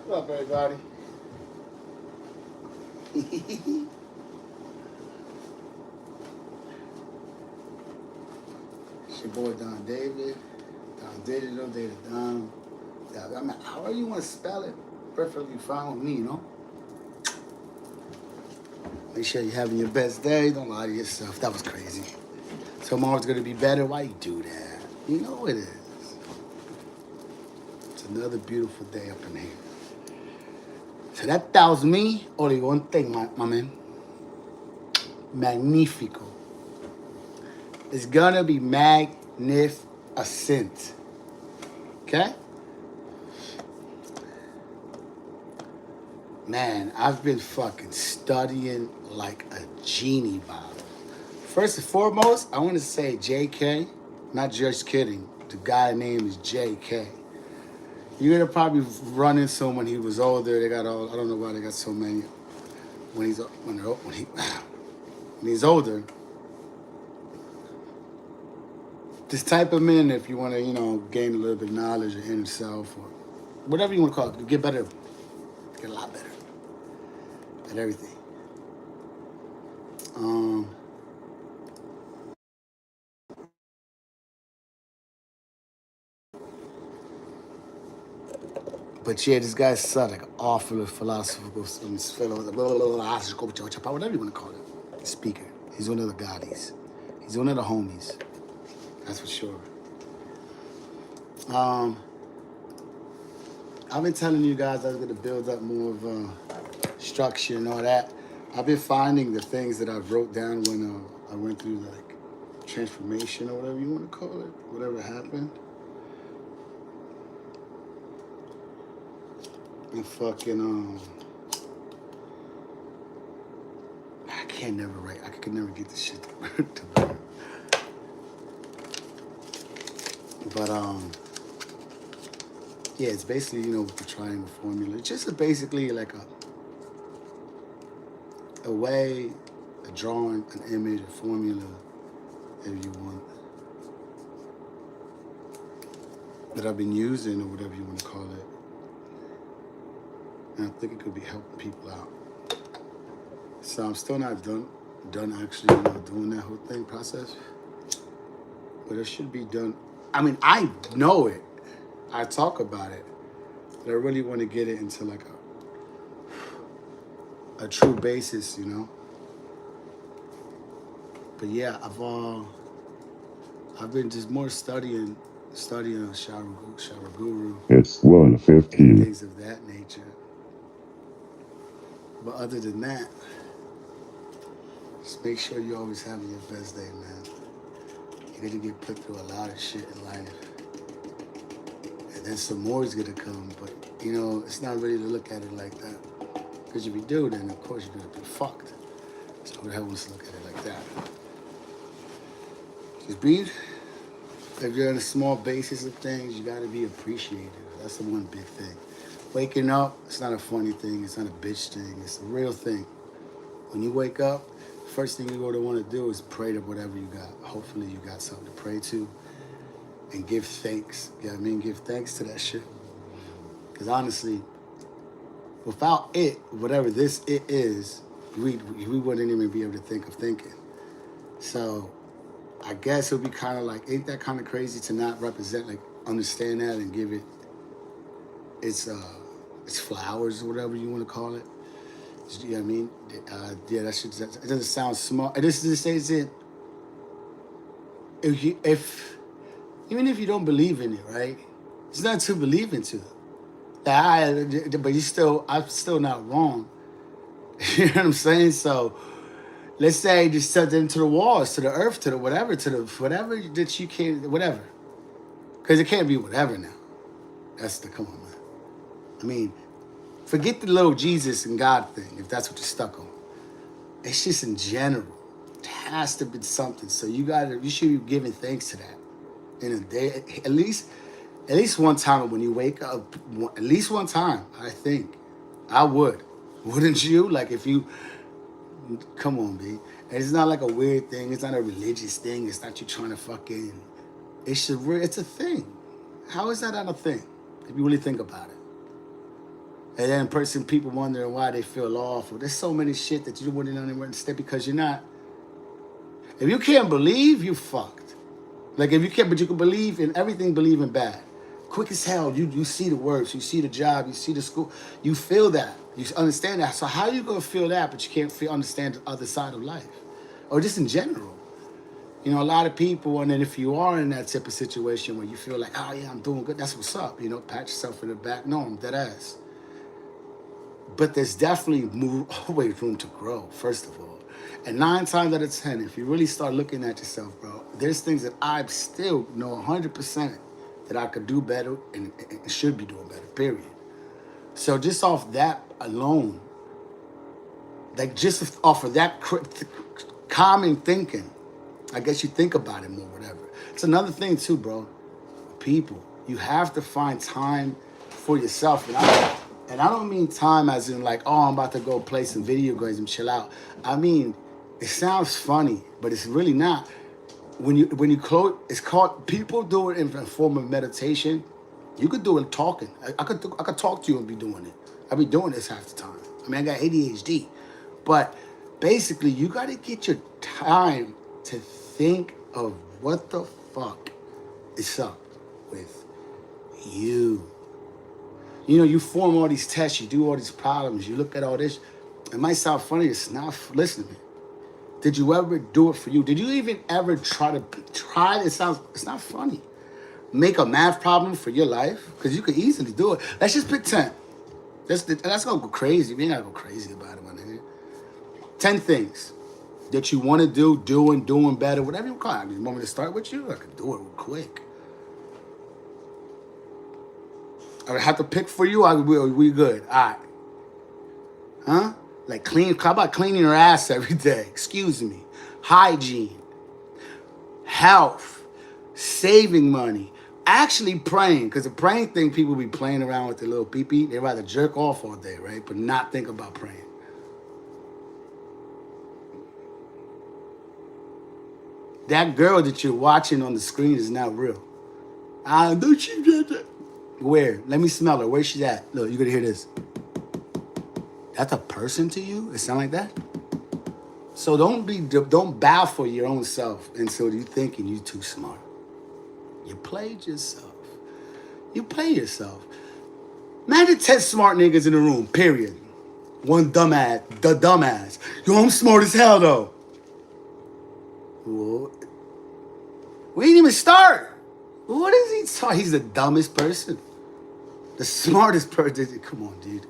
What up, everybody? It's your boy Don David. Don Digital, David Don. I mean, however you want to spell it, perfectly fine with me, you know? Make sure you're having your best day. Don't lie to yourself. That was crazy. Tomorrow's going to be better. Why you do that? You know it is. It's another beautiful day up in here. So that tells me only one thing, my man. Magnifico. It's gonna be magnificent. Okay? Man, I've been fucking studying like a genie bottle. First and foremost, I want to say JK. Not just kidding. The guy's name is JK. You're gonna probably run into him when he was older. They got all, I don't know why they got so many. When he's older. Just type him in if you want to, gain a little bit of knowledge of inner self or whatever you want to call it. Get better. Get a lot better at everything. But yeah, this guy's such like awful philosophical, whatever you want to call it. Speaker. He's one of the goddies. He's one of the homies. That's for sure. I've been telling you guys I was going to build up more of a structure and all that. I've been finding the things that I wrote down when I went through like transformation or whatever you want to call it, whatever happened. And fucking, I can't never write. I could never get this shit to work. But, yeah, it's basically, with the triangle formula. It's just basically like a way, a drawing, an image, a formula, if you want, that I've been using or whatever you want to call it. And I think it could be helping people out. So I'm still not done actually, doing that whole thing process. But it should be done. I mean, I know it. I talk about it. But I really want to get it into like a true basis, But yeah, I've been just more studying Shower Guru. It's 1:15. Things of that nature. But other than that, just make sure you're always having your best day, man. You're gonna get put through a lot of shit in life. And then some more is gonna come, but it's not really to look at it like that. Because if you do, then of course you're gonna be fucked. So who the hell wants to look at it like that? Just breathe. If you're on a small basis of things, you gotta be appreciative. That's the one big thing. Waking up, it's not a funny thing, it's not a bitch thing, it's a real thing. When you wake up, the first thing you're gonna want to do is pray to whatever you got. Hopefully you got something to pray to. And give thanks. You know what I mean? Give thanks to that shit. Because honestly, without it, whatever this it is, we wouldn't even be able to think of thinking. So I guess it would be kind of like, ain't that kind of crazy to not represent, like understand that and give it its flowers or whatever you want to call it. You know what I mean? Yeah, that shit. It doesn't sound smart. This says it. Even if you don't believe in it, right? It's not to believe into. But I'm still not wrong. You know what I'm saying? So let's say just set it into the walls, to the earth, to the whatever, whatever that you can, whatever. Because it can't be whatever now. Come on, man. I mean, forget the little Jesus and God thing, if that's what you're stuck on. It's just in general. It has to be something. So you should be giving thanks to that. In a day, at least one time when you wake up, at least one time, I think. I would. Wouldn't you? Like if you, come on, B. It's not like a weird thing. It's not a religious thing. It's not you trying to fucking, it's a thing. How is that not a thing? If you really think about it. And then people wondering why they feel awful. There's so many shit that you wouldn't understand because you're not. If you can't believe, you fucked. Like if you can't, but you can believe in everything, believe in bad. Quick as hell, you see the works, you see the job, you see the school, you feel that, you understand that. So how you gonna feel that, but you can't understand the other side of life, or just in general? You know, a lot of people, and then if you are in that type of situation where you feel like, oh yeah, I'm doing good, that's what's up. You know, pat yourself in the back. No, I'm dead ass. But there's definitely always room to grow, first of all. And 9 times out of 10, if you really start looking at yourself, bro, there's things that I still know 100% that I could do better and should be doing better, period. So just off that alone, like just off of that common thinking, I guess you think about it more, whatever. It's another thing too, bro. People, you have to find time for yourself. And I don't mean time as in like, oh, I'm about to go play some video games and chill out. I mean, it sounds funny, but it's really not. When you close, it's called, people do it in a form of meditation. You could do it talking. I could talk to you and be doing it. I be doing this half the time. I mean, I got ADHD. But basically, you got to get your time to think of what the fuck is up with you. You know, you form all these tests, you do all these problems, you look at all this. It might sound funny, it's not. Listen to me. Did you ever do it for you? Did you even ever try it? It's not funny. Make a math problem for your life? Because you could easily do it. Let's just pick 10. Let's go crazy. We ain't gotta go crazy about it, my nigga. 10 things that you want to do, doing better, whatever you call it. You want me to start with you? I can do it real quick. I would have to pick for you. We good. All right. Huh? Like how about cleaning your ass every day? Excuse me. Hygiene. Health. Saving money. Actually praying. Because the praying thing, people be playing around with their little pee-pee. They rather jerk off all day, right? But not think about praying. That girl that you're watching on the screen is not real. I know she did that. Where? Let me smell her. Where's she at? Look, you're gonna hear this. That's a person to you? It sound like that? So don't baffle your own self until you thinking you too smart. You played yourself. You play yourself. Imagine 10 smart niggas in the room, period. One dumbass. Yo, I'm smart as hell though. Well, we didn't even start. What is he talking? He's the dumbest person. The smartest person. Come on, dude.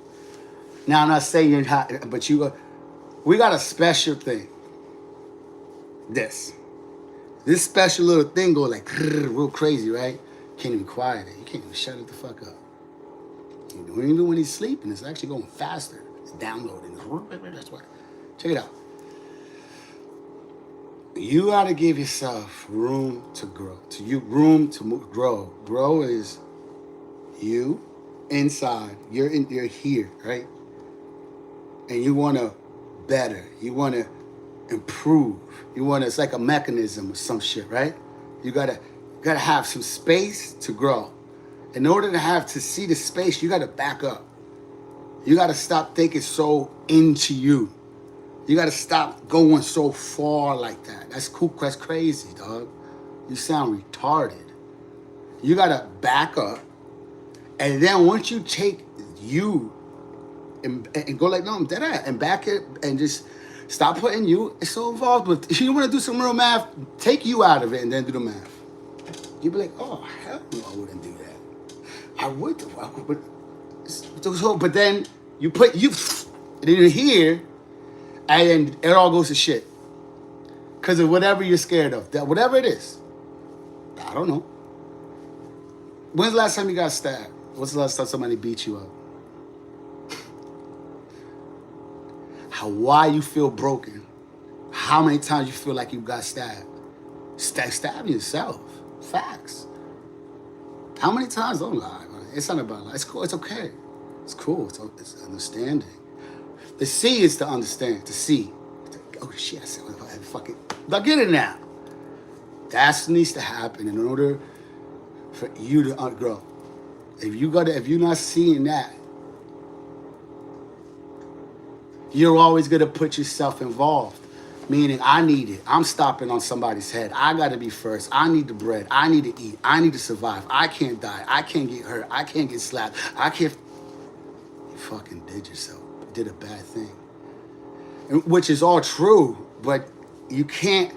Now, I'm not saying you're not, but we got a special thing. This special little thing go like real crazy, right? Can't even quiet it. You can't even shut it the fuck up. Even when he's sleeping, it's actually going faster. It's downloading. That's why. Check it out. You got to give yourself room to grow. Room to grow. Grow is you inside. You're here, right? And you want to better. You want to improve. It's like a mechanism or some shit, right? You gotta have some space to grow. In order to see the space, you gotta back up. You gotta stop thinking so into you. You gotta stop going so far like that. That's cool. That's crazy, dog. You sound retarded. You gotta back up, and then once you take you and go like, no, I'm dead at, and back it, and just stop putting you. It's so involved with. If you want to do some real math, take you out of it and then do the math. You'd be like, oh hell no, I wouldn't do that. I would, but then you put you in here. And then it all goes to shit. Because of whatever you're scared of. Whatever it is. I don't know. When's the last time you got stabbed? What's the last time somebody beat you up? Why you feel broken? How many times you feel like you got stabbed? Stab yourself. Facts. How many times? Don't lie. It's not about lie. It's cool. It's okay. It's cool. It's understanding. The C is to understand. To see. Oh shit! I said, fuck it. Now get it now. That needs to happen in order for you to grow. If you're not seeing that, You're always going to put yourself involved. Meaning, I need it. I'm stopping on somebody's head. I got to be first. I need the bread. I need to eat. I need to survive. I can't die. I can't get hurt. I can't get slapped. I can't. You fucking did yourself. You did a bad thing. Which is all true, but you can't.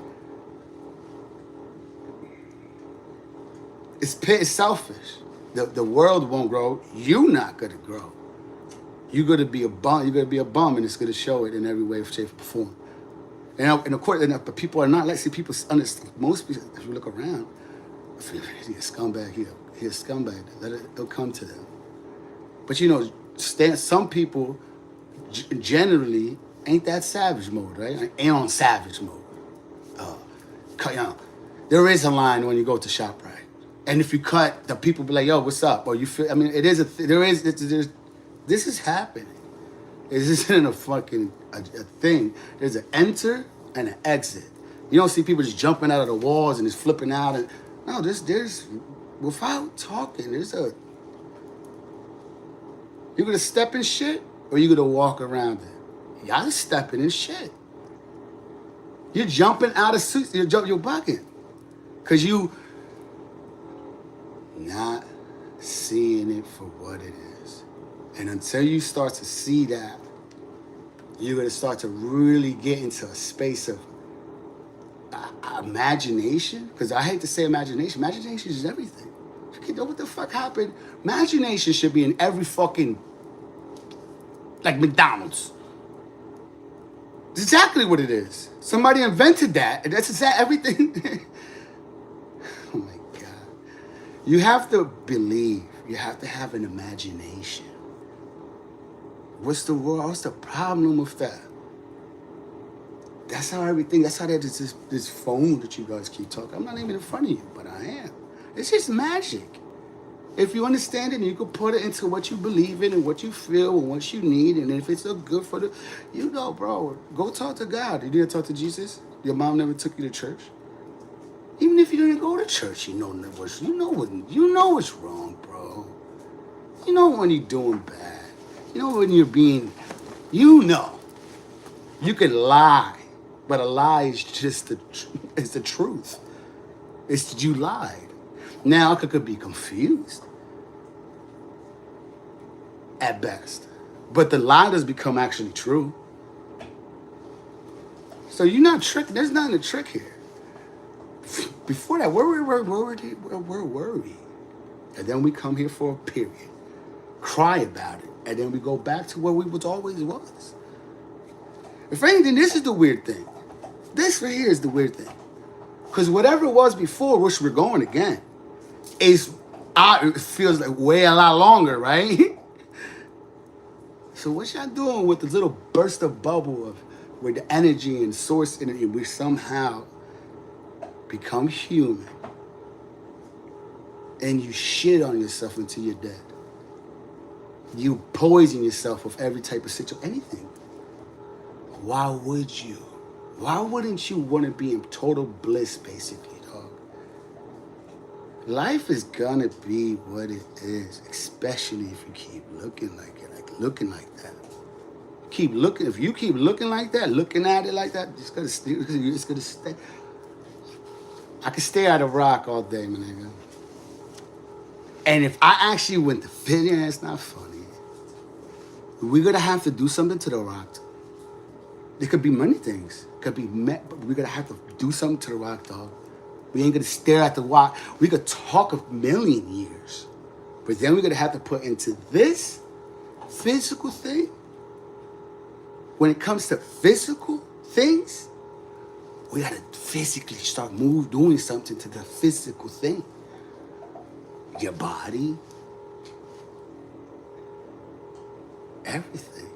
It's selfish. The world won't grow. You're not going to grow. You're going to be a bum. You're going to be a bum, and it's going to show it in every way, shape, or form. And of course, but people are not like, see, people understand. Most people, if you look around, if he's a scumbag here, he's a scumbag. It'll come to them. But you know, some people generally ain't that savage mode, right? Ain't on savage mode. You know, there is a line when you go to ShopRite, and if you cut, the people be like, "Yo, what's up?" Or you feel. I mean, it is there is. This is happening. This isn't a fucking a thing. There's an enter and an exit. You don't see people just jumping out of the walls and just flipping out. And no, there's without talking. You're gonna step in shit or you're gonna walk around it. Y'all stepping in shit. You're jumping out of suits. You're bugging, cause you not seeing it for what it is. And until you start to see that, you're going to start to really get into a space of imagination. Because I hate to say imagination. Imagination is everything. You know what the fuck happened? Imagination should be in every fucking, like McDonald's. It's exactly what it is. Somebody invented that. And that's exactly everything. Oh my God. You have to believe. You have to have an imagination. What's the problem with that? That's how there's this phone that you guys keep talking. I'm not even in front of you, but I am. It's just magic. If you understand it, and you can put it into what you believe in and what you feel and what you need, and if it's good for the, you know, bro, go talk to God. You didn't talk to Jesus? Your mom never took you to church? Even if you didn't go to church, you know what's wrong, bro. You know when you're doing bad. You know when you're being, you can lie, but a lie is just the truth. It's that you lied. Now I could be confused at best, but the lie does become actually true. So you're not tricked. There's nothing to trick here. Before that, where were we? And then we come here for a period, cry about it. And then we go back to where we always was. If anything, this is the weird thing. This right here is the weird thing. Because whatever it was before, which we're going again, it feels like way a lot longer, right? So what y'all doing with this little burst of bubble of where the energy and source energy, we somehow become human and you shit on yourself until you're dead. You poison yourself with every type of situation, anything. Why would you? Why wouldn't you want to be in total bliss, basically, dog? Life is gonna be what it is, especially if you keep looking like it, looking like that. Keep looking. If you keep looking like that, looking at it like that, it's gonna stay. I could stare at a rock all day, my nigga. And if I actually went to video, it's not funny. We're gonna have to do something to the rock. There could be many things. But we're gonna have to do something to the rock, dog. We ain't gonna stare at the rock. We could talk a million years, but then we're gonna have to put into this physical thing. When it comes to physical things, we gotta physically start doing something to the physical thing. Your body, everything.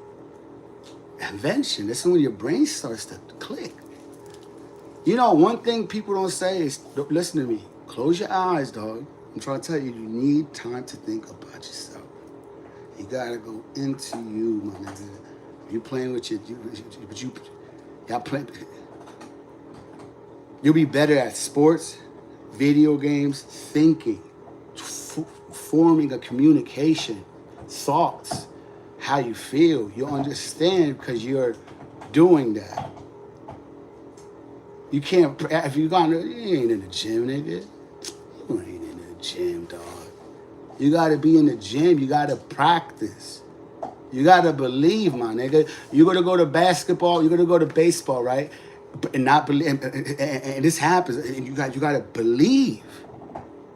Invention. That's when your brain starts to click. You know, one thing people don't say is, listen to me, close your eyes, dog. I'm trying to tell you, you need time to think about yourself. You gotta go into you, my nigga. You playing with y'all playing. You'll be better at sports, video games, thinking, forming a communication, thoughts, how you feel. You understand because you're doing that. You can't, if you ain't in the gym, nigga. You ain't in the gym, dog. You gotta be in the gym. You gotta practice. You gotta believe, my nigga. You're gonna go to basketball. You're gonna go to baseball, right? And not believe. And this happens. And you gotta believe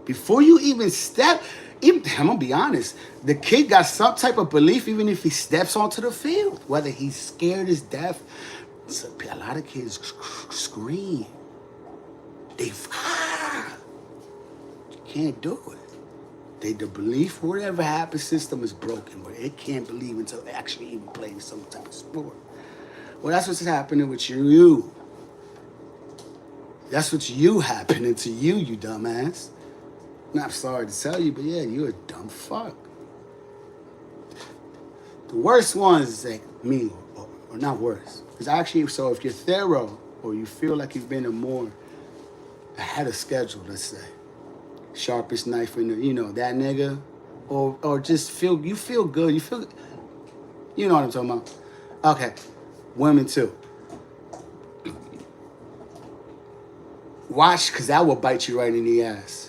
before you even step. I'm gonna be honest. The kid got some type of belief, even if he steps onto the field, whether he's scared as death. So a lot of kids scream. They can't do it. The belief, whatever happens, system is broken, where it can't believe until they actually even playing some type of sport. Well, that's what's happening with you. That's what's happening to you, you dumbass. I'm sorry to tell you, but yeah, you're a dumb fuck. The worst ones is like me, or not worse. Because actually, so if you're thorough, or you feel like you've been ahead of schedule, let's say, sharpest knife in the, that nigga, or just feel good, you know what I'm talking about. Okay, women too. Watch, because that will bite you right in the ass.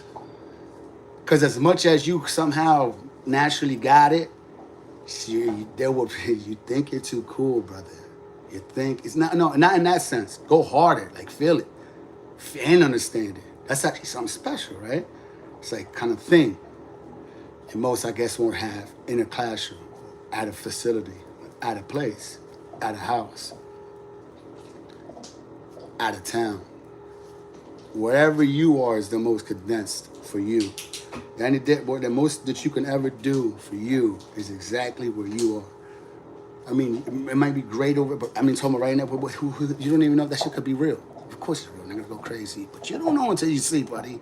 Because as much as you somehow naturally got it, you think you're too cool, brother. You think it's not in that sense. Go harder, like feel it and understand it. That's actually something special, right? It's like kind of thing. And most, I guess, won't have in a classroom, at a facility, at a place, at a house, at a town. Wherever you are is the most condensed for you. The most that you can ever do for you is exactly where you are. I mean, it might be great over, but I mean, talking about right now, but you don't even know if that shit could be real. Of course it's real. They're gonna go crazy, but you don't know until you sleep, buddy.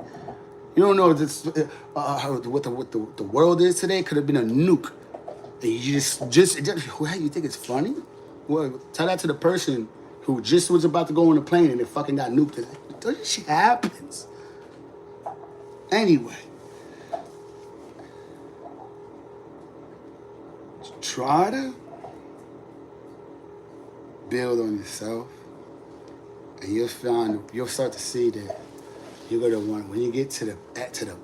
You don't know this, what the world is today. Could have been a nuke. And you just what, you think it's funny? Well, tell that to the person who just was about to go on a plane and it fucking got nuked. This shit happens. Anyway, try to build on yourself, and you'll start to see that you're gonna want, when you get to the echelon,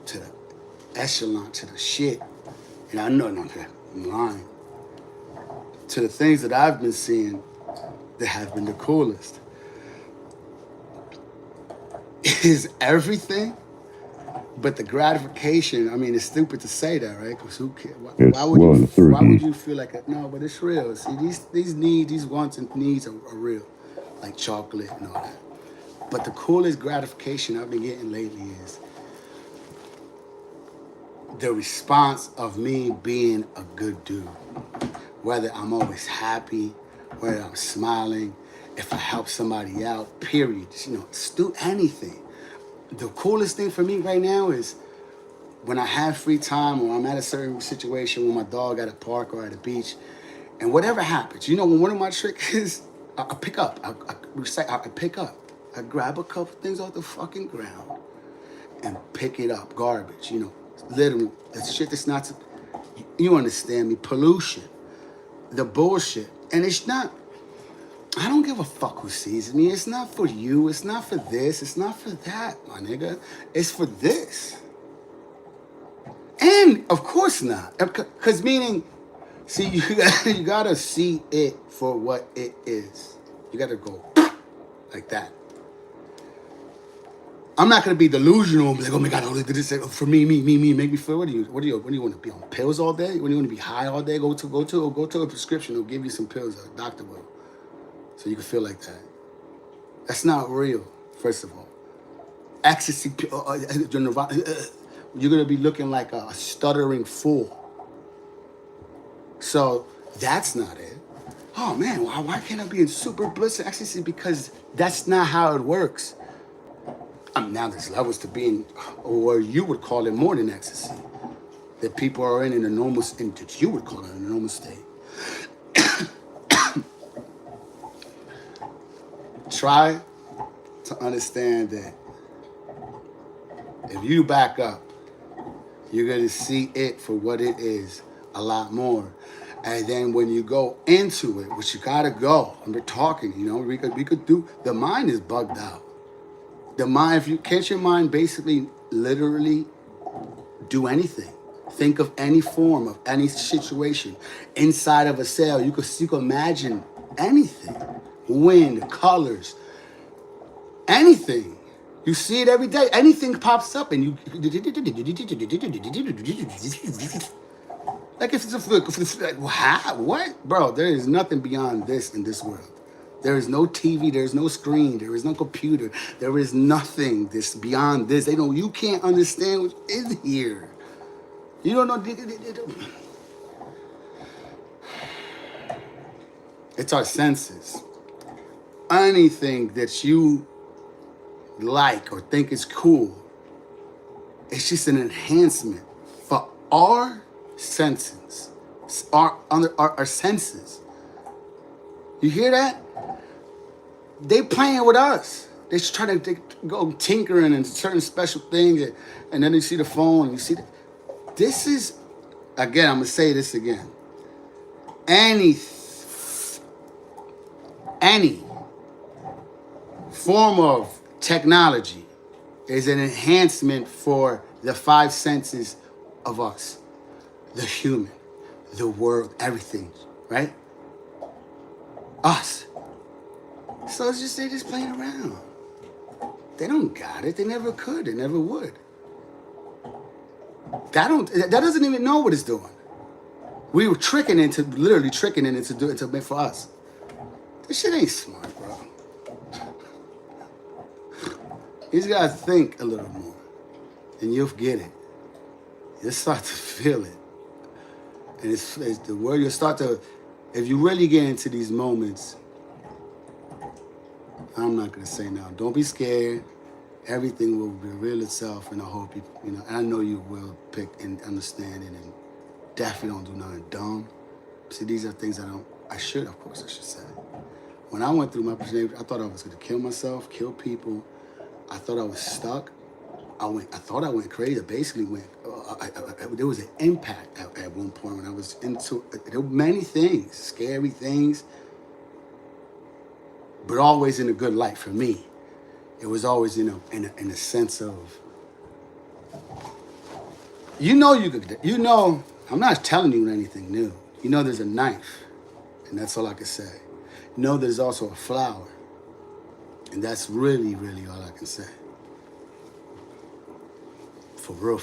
to the shit. And I know I'm lying. To the things that I've been seeing that have been the coolest is everything, but the gratification. I mean, it's stupid to say that, right? Because who cares? Why would you feel like that? No, but it's real. See, these needs, these wants and needs are real, like chocolate and all that. But the coolest gratification I've been getting lately is the response of me being a good dude. Whether I'm always happy, whether I'm smiling, if I help somebody out, period. Do anything. The coolest thing for me right now is when I have free time or I'm at a certain situation with my dog at a park or at a beach, and whatever happens, when one of my tricks is, I pick up. I pick up. I grab a couple things off the fucking ground and pick it up. Garbage, literally. That shit that's not, you understand me, pollution. The bullshit. And it's not, I don't give a fuck who sees me. It's not for you. It's not for this. It's not for that, my nigga. It's for this. And of course not. Because meaning, see, you gotta see it for what it is. You gotta go like that. I'm not gonna be delusional and be like, oh my God, this for me, make me feel. What do you want to be on pills all day? When you want to be high all day? Go to a prescription. They'll give you some pills. A doctor will, so you can feel like that. That's not real. First of all, ecstasy. You're gonna be looking like a stuttering fool. So that's not it. Oh man, why can't I be in super bliss and ecstasy? Because that's not how it works. Now there's levels to being, or you would call it more than ecstasy, that people are in a normal state, that you would call it a normal state. Try to understand that if you back up, you're going to see it for what it is a lot more. And then when you go into it, which you gotta go, and we're talking, you know, we could do, the mind is bugged out. The mind, if you can't your mind basically literally do anything. Think of any form of any situation inside of a cell. You could imagine anything. Wind, colors, anything. You see it every day. Anything pops up and you like if it's like what? Bro, there is nothing beyond this in this world. There is no TV, there is no screen, there is no computer, there is nothing this beyond this. You can't understand what is here. You don't know. It's our senses. Anything that you like or think is cool, it's just an enhancement for our senses. Our senses. You hear that? They playing with us. They just trying to go tinkering and certain special things, and then you see the phone and you see this is, again, I'm gonna say this again. Any form of technology is an enhancement for the five senses of us, the human, the world, everything, right? Us. So it's just, they just playing around. They don't got it. They never could. They never would. That doesn't even know what it's doing. We were literally tricking it into doing it for us. This shit ain't smart, bro. You just gotta think a little more, and you'll get it. You'll start to feel it, and it's the word you'll start to. If you really get into these moments, I'm not gonna say now. Don't be scared. Everything will reveal itself, and I hope you, and I know you will pick and understand it, and definitely don't do nothing dumb. See, these are things I should say. When I went through my personality, I thought I was gonna kill myself, kill people. I thought I was stuck. I thought I went crazy. I basically went. There was an impact at one point when I was into. There were many things, scary things, but always in a good light for me. It was always, in a sense of, you could, I'm not telling you anything new. There's a knife, and that's all I can say. There's also a flower, and that's really, really all I can say. For real.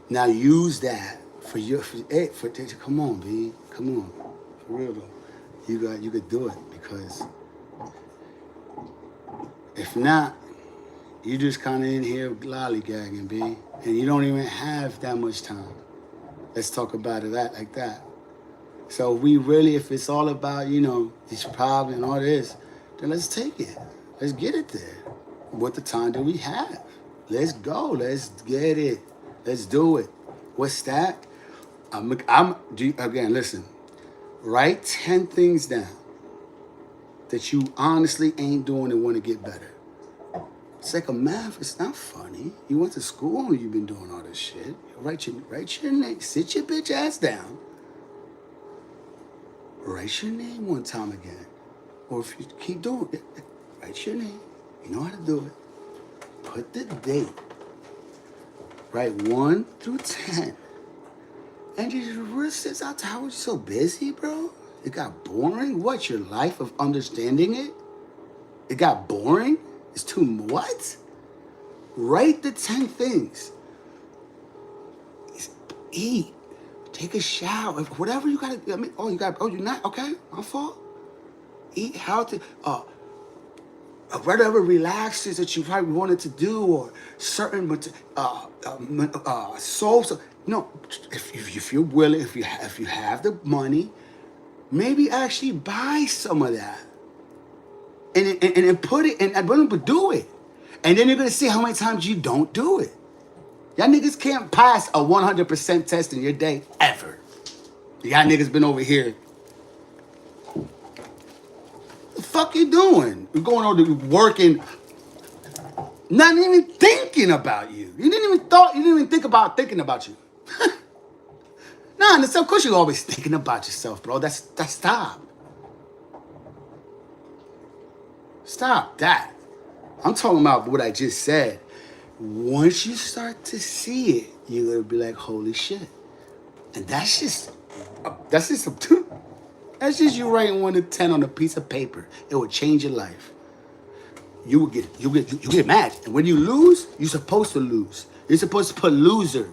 Now use that come on, B, come on, for real though. You could do it, because if not, you just kind of in here lollygagging, B, and you don't even have that much time. Let's talk about it like that. So if it's all about, these problems and all this, then let's take it. Let's get it there. What the time do we have? Let's go. Let's get it. Let's do it. What's that? Again, listen. Write 10 things down that you honestly ain't doing and want to get better. It's like a math. It's not funny. You went to school and you've been doing all this shit. Write your name. Sit your bitch ass down. Write your name one time again. Or if you keep doing it, write your name. You know how to do it. Put the date. Write 1 through 10. And just how are you so busy, bro? It got boring? What, your life of understanding it? It got boring? It's too what? Write the 10 things. Eat. Take a shower. Whatever you gotta, you're not, okay, my fault. Eat healthy. Whatever relaxes that you probably wanted to do, or certain souls. No, if you're willing, if you have the money, maybe actually buy some of that, and put it but do it, and then you're gonna see how many times you don't do it. Y'all niggas can't pass a 100% test in your day ever. Y'all niggas been over here. The fuck you doing? You're going over to working, not even thinking about you. You didn't even think about thinking about you. Nah, and of course you're always thinking about yourself, bro. That's stop. Stop that. I'm talking about what I just said. Once you start to see it, you're gonna be like, holy shit. And that's just that's just you writing 1 to 10 on a piece of paper. It will change your life. You get mad. And when you lose, you're supposed to lose. You're supposed to put loser.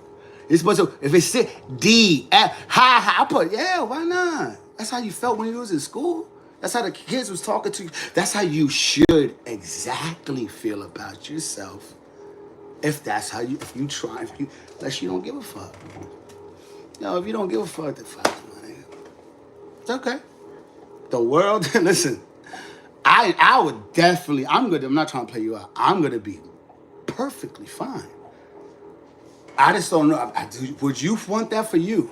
You're supposed to, if it's D, F, ha, I put, yeah, why not? That's how you felt when you was in school. That's how the kids was talking to you. That's how you should exactly feel about yourself. If that's how unless you don't give a fuck. No, if you don't give a fuck, then fuck, man. It's okay. The world, listen, I would definitely, I'm not trying to play you out. I'm going to be perfectly fine. I just don't know. Would you want that for you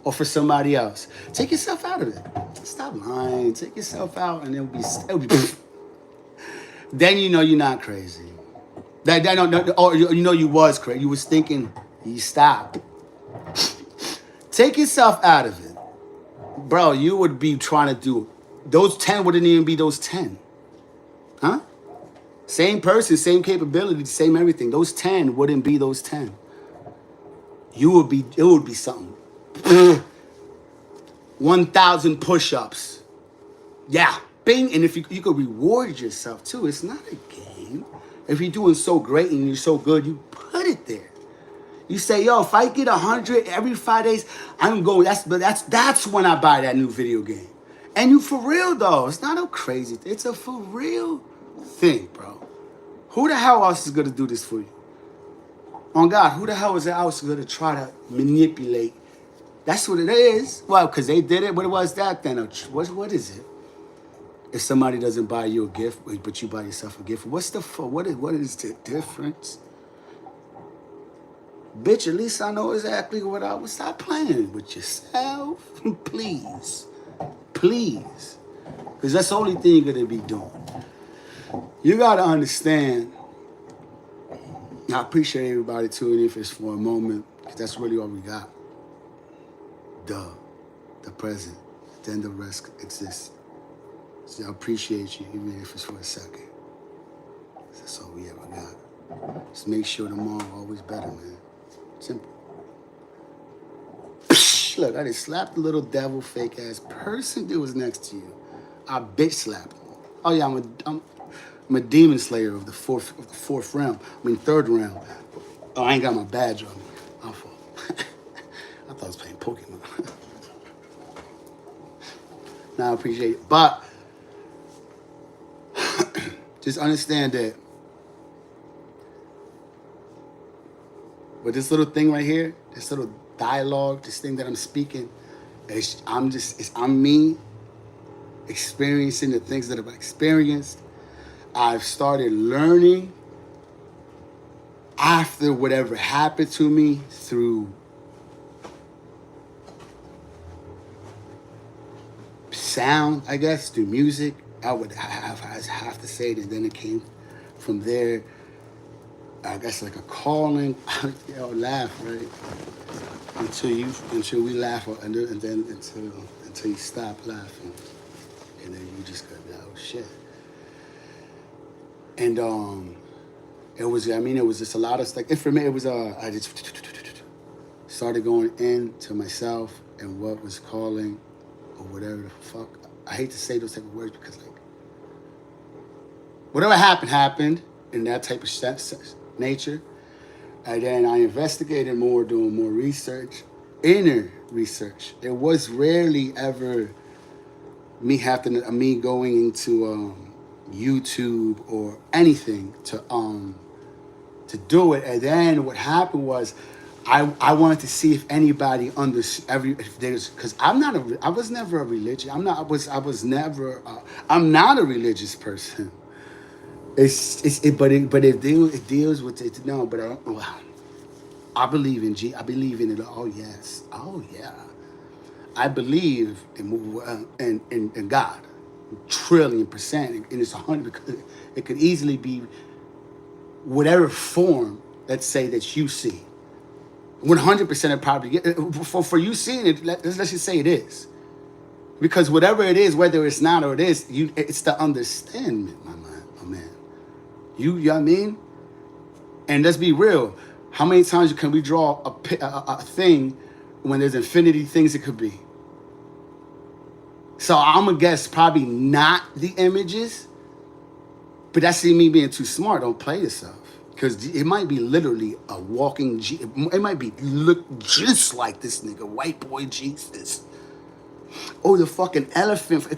or for somebody else? Take yourself out of it. Stop lying. Take yourself out and it'll be then you know you're not crazy. Or you know you was crazy. You was thinking, you stopped. Take yourself out of it. Bro, you would be trying to do, those 10 wouldn't even be those 10. Huh? Same person, same capability, same everything. Those 10 wouldn't be those 10. It would be something. 1,000 push-ups. Yeah, bing. And if you could reward yourself too. It's not a game. If you're doing so great and you're so good, you put it there. You say, yo, if I get 100 every 5 days, I'm going. That's when I buy that new video game. And you for real though. It's not a crazy thing. It's a for real thing, bro. Who the hell else is gonna do this for you? On God, who the hell is else gonna try to manipulate? That's what it is. Well, because they did it. What was that then? What is it? If somebody doesn't buy you a gift, but you buy yourself a gift, what is the difference? Bitch, at least I know exactly what I would. Stop playing with yourself. Please. Please. Because that's the only thing you're going to be doing. You got to understand. I appreciate everybody tuning in if it's for a moment. Because that's really all we got. The present. Then the rest exists. So I appreciate you, even if it's for a second. That's all we ever got. Just make sure tomorrow always better, man. Simple. Look, I just slapped the little devil fake ass person that was next to you. I bitch slapped him. Oh yeah, I'm a demon slayer of the fourth realm. Third realm. Oh, I ain't got my badge on me. My fault. I thought I was playing Pokemon. Nah, I appreciate it. But just understand that with this little thing right here, this little dialogue, this thing that I'm speaking, I'm me experiencing the things that I've experienced. I've started learning after whatever happened to me through sound, I guess, through music. I would have to say that then it came from there. I guess like a calling. Y'all laugh, right? Until we laugh, and then until you stop laughing, and then you just go, oh shit. And it was just a lot of stuff. And for me, it was I just started going into myself and what was calling or whatever the fuck. I hate to say those type of words because like whatever happened in that type of nature. And then I investigated more, doing more research, inner research. It was rarely ever me going into YouTube or anything to do it. And then what happened was I wanted to see if anybody understood because I was never a religious. I'm not a religious person. But it deals with it. No, but I believe in I believe in it. Oh yes. Oh yeah. I believe in God, 1,000,000,000%, and it's 100 because it could easily be whatever form. Let's say that you see. 100% it probably for you seeing it. Let's just say it is, because whatever it is, whether it's not or it is, it's the understanding, my man. You know what I mean? And let's be real. How many times can we draw a thing when there's infinity things it could be? So I'm gonna guess probably not the images, but that's me being too smart. Don't play yourself. Because it might be literally a walking it might be look just like this nigga, white boy Jesus. Oh, the fucking elephant.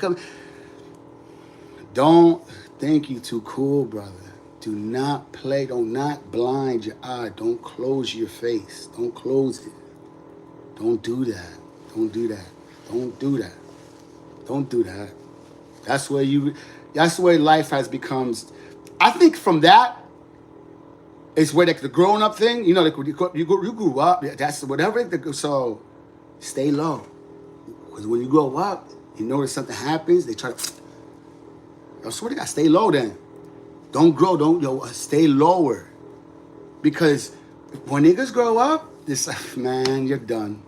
Don't think you too cool, brother. Do not play. Do not blind your eye. Don't close your face. Don't close it. Don't do that. Don't do that. Don't do that. Don't do that. That's where life has become. I think from that, it's where the growing up thing, you know, like you grew up, that's whatever. So stay low. Because when you grow up, you notice something happens, they try to, I swear to God, stay low then. Don't grow, stay lower. Because when niggas grow up, it's like, man, you're done.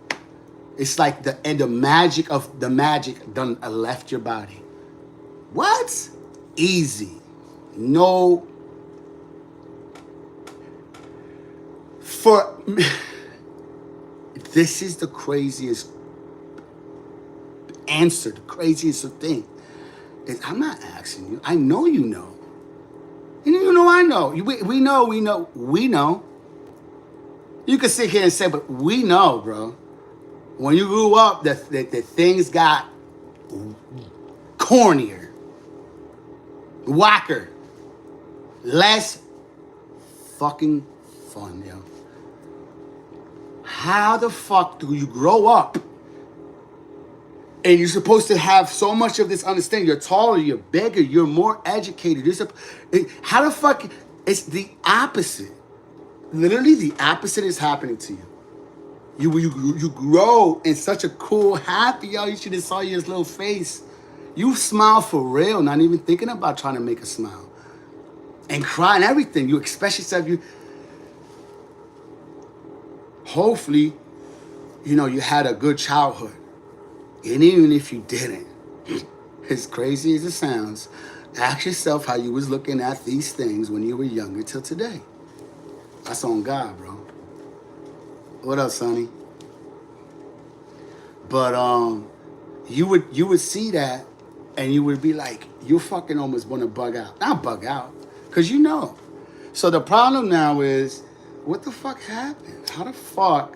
It's like the magic done left your body. What? Easy. No. This is the craziest answer, the craziest thing. I'm not asking you. I know you know. And you know I know. We know. You can sit here and say, but we know, bro. When you grew up, the things got cornier, whacker, less fucking fun, yo. How the fuck do you grow up and you're supposed to have so much of this understanding? You're taller, you're bigger, you're more educated. How the fuck? It's the opposite. Literally, the opposite is happening to you. You grow in such a cool, happy, yo. You should have saw your little face. You smile for real, not even thinking about trying to make a smile. And cry and everything. You express yourself. Hopefully, you had a good childhood. And even if you didn't, as crazy as it sounds, ask yourself how you was looking at these things when you were younger till today. That's on God, bro. What up, Sonny? But you would see that, and you would be like, you fucking almost want to bug out. Not bug out, because you know. So the problem now is, what the fuck happened? How the fuck?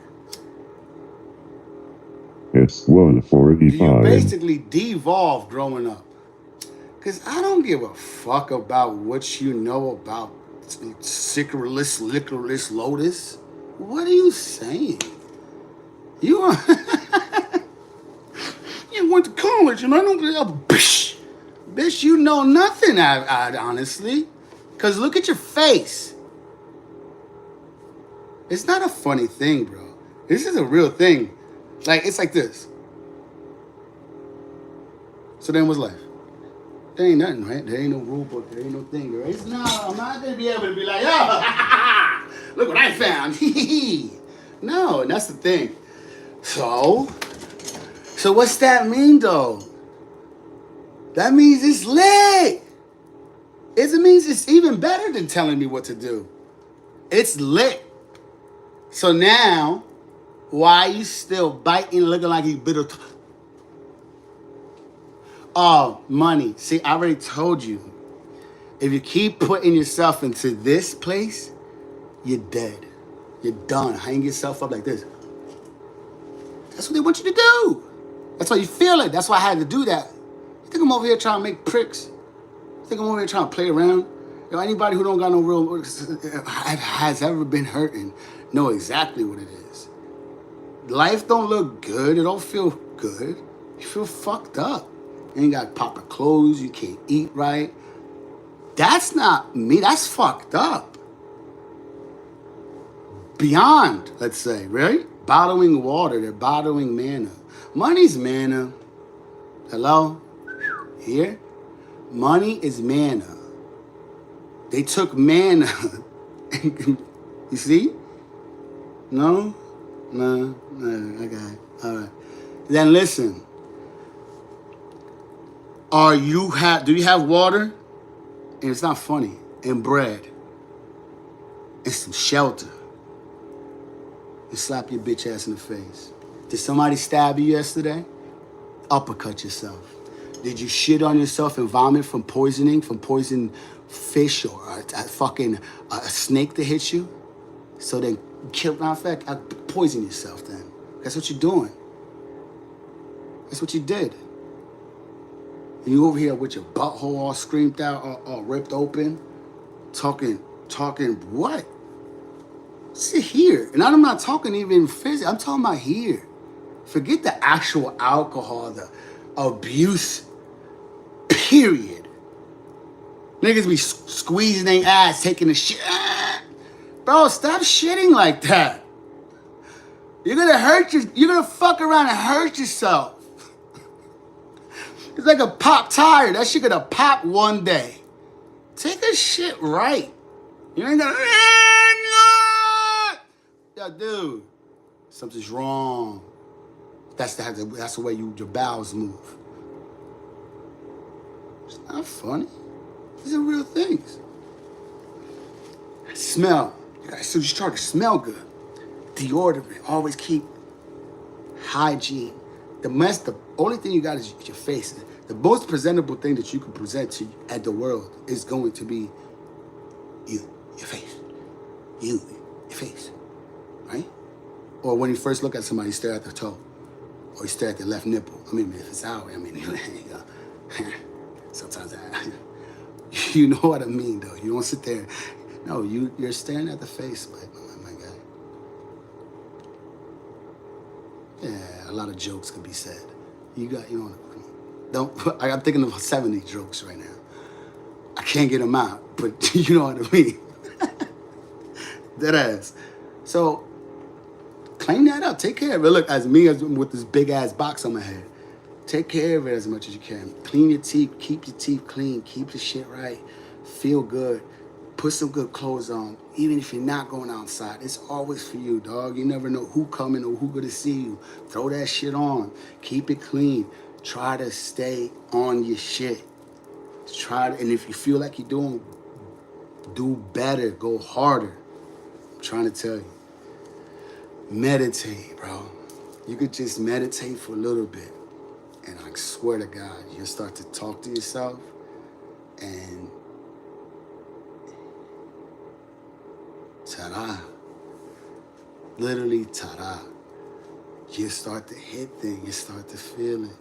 It's 1:45. You basically devolved growing up. Because I don't give a fuck about what you know about licorice lotus. What are you saying? You went to college and I don't... Bitch, you know nothing, I honestly. Because look at your face. It's not a funny thing, bro. This is a real thing. Like, it's like this. So then what's life? There ain't nothing, right? There ain't no rule book. There ain't no thing, right? No, I'm not going to be able to be like, oh, look what I found. No, and that's the thing. So what's that mean, though? That means it's lit. It means it's even better than telling me what to do. It's lit. So now, why you still biting, looking like you bitter? Oh, money. See, I already told you. If you keep putting yourself into this place, you're dead. You're done. Hang yourself up like this. That's what they want you to do. That's why you feel it. That's why I had to do that. You think I'm over here trying to make pricks? You think I'm over here trying to play around? Anybody who don't got no real has ever been hurting know exactly what it is. Life don't look good. It don't feel good. You feel fucked up. You ain't got proper clothes. You can't eat right. That's not me. That's fucked up. Beyond, let's say, right? Bottling water. They're bottling manna. Money's manna. Hello? Here? Money is manna. They took manna. You see? No? No, okay, all right. Then listen. Do you have water? And it's not funny. And bread. And some shelter. And slap your bitch ass in the face. Did somebody stab you yesterday? Uppercut yourself. Did you shit on yourself and vomit from poisoned fish or a snake that hit you? So then poison yourself then. That's what you're doing. That's what you did. And you over here with your butthole all screamed out, all ripped open, talking what? Sit here. And I'm not talking even physically. I'm talking about here. Forget the actual alcohol, the abuse, period. Niggas be squeezing their ass, taking the shit. Bro, stop shitting like that. You're gonna fuck around and hurt yourself. It's like a pop tire. That shit gonna pop one day. Take a shit right. You ain't gonna. Yo, dude, something's wrong. That's the way your bowels move. It's not funny. These are real things. Smell. So you start to smell good. Deodorant. Always keep hygiene. The only thing you got is your face. The most presentable thing that you can present to at the world is going to be your face. Your face. Right? Or when you first look at somebody, you stare at their toe. Or you stare at their left nipple. I mean, if it's out, sometimes you know what I mean, though. You don't sit there. No, you're staring at the face, my guy. Yeah, a lot of jokes can be said. I'm thinking of 70 jokes right now. I can't get them out, but you know what I mean. Dead ass. So, clean that up. Take care of it. Look, as with this big ass box on my head. Take care of it as much as you can. Clean your teeth. Keep your teeth clean. Keep the shit right. Feel good. Put some good clothes on. Even if you're not going outside, it's always for you, dog. You never know who coming or who gonna see you. Throw that shit on. Keep it clean. Try to stay on your shit. And if you feel like you're do better. Go harder. I'm trying to tell you. Meditate, bro. You could just meditate for a little bit. And I swear to God, you'll start to talk to yourself and ta-da. Literally ta-da. You start to hit things, you start to feel it.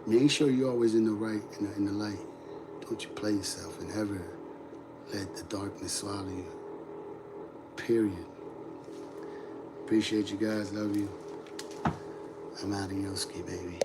Make sure you're always in the light. Don't you play yourself and ever let the darkness swallow you. Period. Appreciate you guys, love you. I'm out of Yoski, baby.